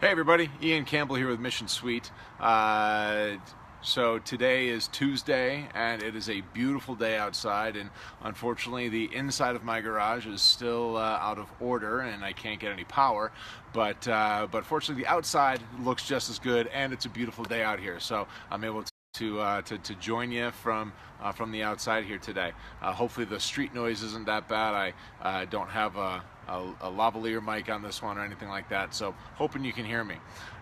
Hey everybody, Ian Campbell here with Mission Suite. So today is Tuesday and it is a beautiful day outside, and unfortunately the inside of my garage is still out of order and I can't get any power, but fortunately the outside looks just as good and it's a beautiful day out here, so I'm able to join you from the outside here today. Hopefully the street noise isn't that bad. I don't have a lavalier mic on this one or anything like that, so hoping you can hear me.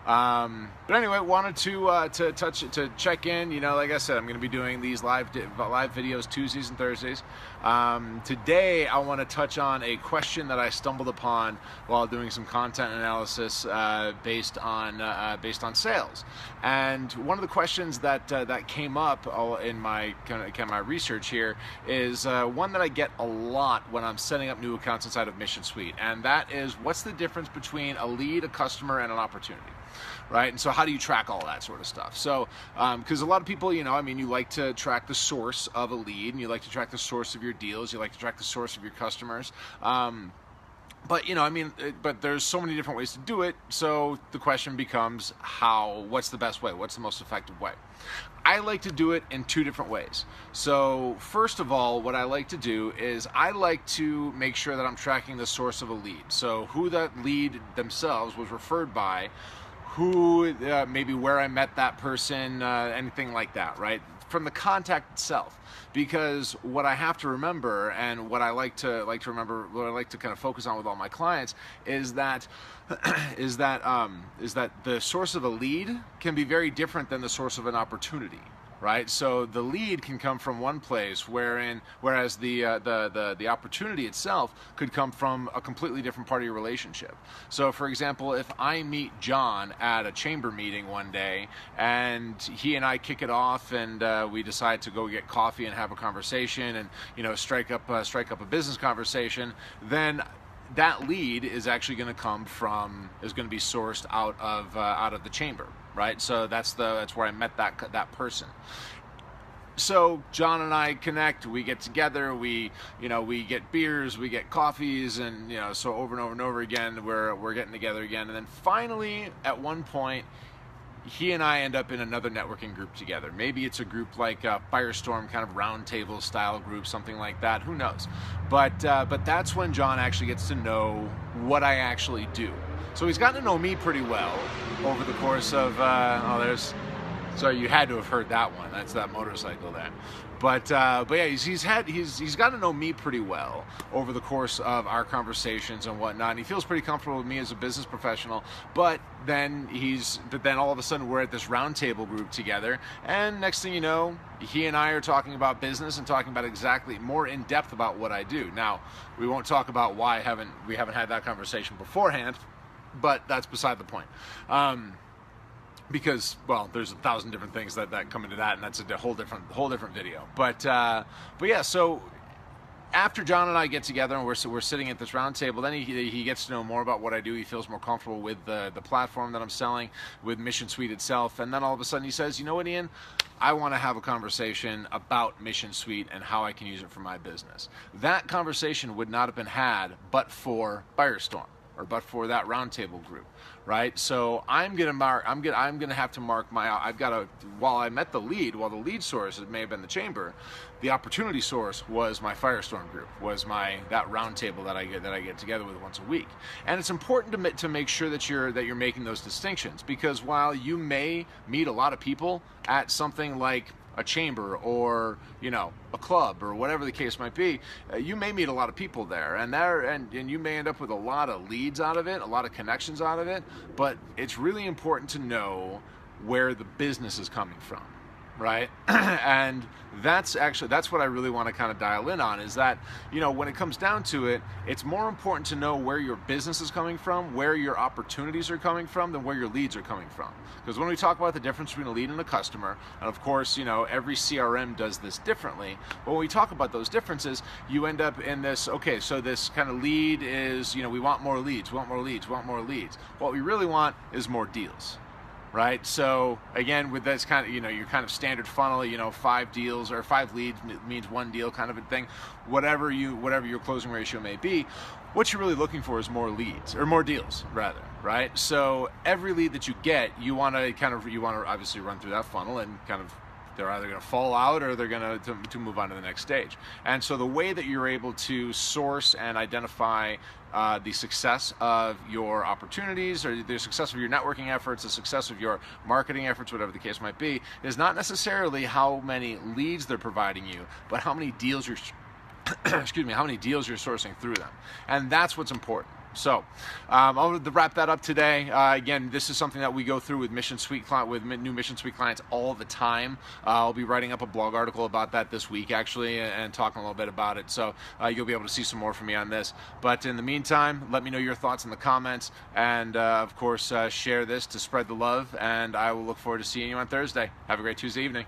But anyway, wanted to check in. You know, like I said, I'm going to be doing these live videos Tuesdays and Thursdays. Today I want to touch on a question that I stumbled upon while doing some content analysis based on sales. And one of the questions that came up in my kind of my research here is one that I get a lot when I'm setting up new accounts inside of Mission Suite, and that is, what's the difference between a lead, a customer, and an opportunity? Right? And so how do you track all that sort of stuff? So, because a lot of people, you know, I mean, you like to track the source of a lead, and you like to track the source of your deals, you like to track the source of your customers. But, you know, I mean, but there's so many different ways to do it. So the question becomes, what's the best way? What's the most effective way? I like to do it in two different ways. So first of all, what I like to do is I like to make sure that I'm tracking the source of a lead. So who that lead themselves was referred by, who, maybe where I met that person, anything like that, right? From the contact itself. Because what I have to remember, and what I like to remember, what I like to kind of focus on with all my clients, is that the source of a lead can be very different than the source of an opportunity. Right, so the lead can come from one place, whereas the opportunity itself could come from a completely different part of your relationship. So, for example, if I meet John at a chamber meeting one day, and he and I kick it off, and we decide to go get coffee and have a conversation, and strike up a business conversation, then that lead is actually going to be sourced out of the chamber, right? So that's where I met that person. So John and I connect, we get together, we get beers, we get coffees, and so over and over and over again we're getting together again, and then finally at one point he and I end up in another networking group together. Maybe it's a group like a Firestorm kind of roundtable style group, something like that. Who knows? But that's when John actually gets to know what I actually do. So he's gotten to know me pretty well over the course of. Sorry, you had to have heard that one. That's that motorcycle there. But yeah, he's gotten to know me pretty well over the course of our conversations and whatnot. And he feels pretty comfortable with me as a business professional. But then all of a sudden we're at this roundtable group together, and next thing you know, he and I are talking about business and talking about exactly more in depth about what I do. Now, we won't talk about why we haven't had that conversation beforehand, but that's beside the point. Because, well, there's 1,000 different things that come into that, and that's a whole different video. But yeah, so after John and I get together and we're sitting at this round table, then he gets to know more about what I do. He feels more comfortable with the platform that I'm selling, with Mission Suite itself, and then all of a sudden he says, "You know what, Ian? I want to have a conversation about Mission Suite and how I can use it for my business." That conversation would not have been had but for Firestorm, or but for that roundtable group, right? So I'm gonna have to mark while the lead source may have been the chamber, the opportunity source was my Firestorm group, was that roundtable that I get together with once a week. And it's important to make sure that you're making those distinctions, because while you may meet a lot of people at something like a chamber or a club or whatever the case might be, you may meet a lot of people there, and you may end up with a lot of leads out of it, a lot of connections out of it. But it's really important to know where the business is coming from, right? And that's what I really want to kind of dial in on, is that when it comes down to it, it's more important to know where your business is coming from, where your opportunities are coming from, than where your leads are coming from. Because when we talk about the difference between a lead and a customer, and of course every CRM does this differently, but when we talk about those differences, you end up in this, okay, so this kind of lead is, we want more leads, we want more leads, we want more leads. What we really want is more deals. Right? So again, with this kind of, your kind of standard funnel, 5 deals or 5 leads means 1 deal kind of a thing, whatever your closing ratio may be, what you're really looking for is more leads, or more deals rather. right? So every lead that you get, you want to obviously run through that funnel and kind of, they're either going to fall out or they're going to move on to the next stage. And so the way that you're able to source and identify the success of your opportunities, or the success of your networking efforts, the success of your marketing efforts, whatever the case might be, is not necessarily how many leads they're providing you, but how many deals you're excuse me, how many deals you're sourcing through them. And that's what's important. So I'll wrap that up today. Again, this is something that we go through with Mission Suite new Mission Suite clients all the time. I'll be writing up a blog article about that this week, actually, and talking a little bit about it. So you'll be able to see some more from me on this. But in the meantime, let me know your thoughts in the comments, and of course, share this to spread the love. And I will look forward to seeing you on Thursday. Have a great Tuesday evening.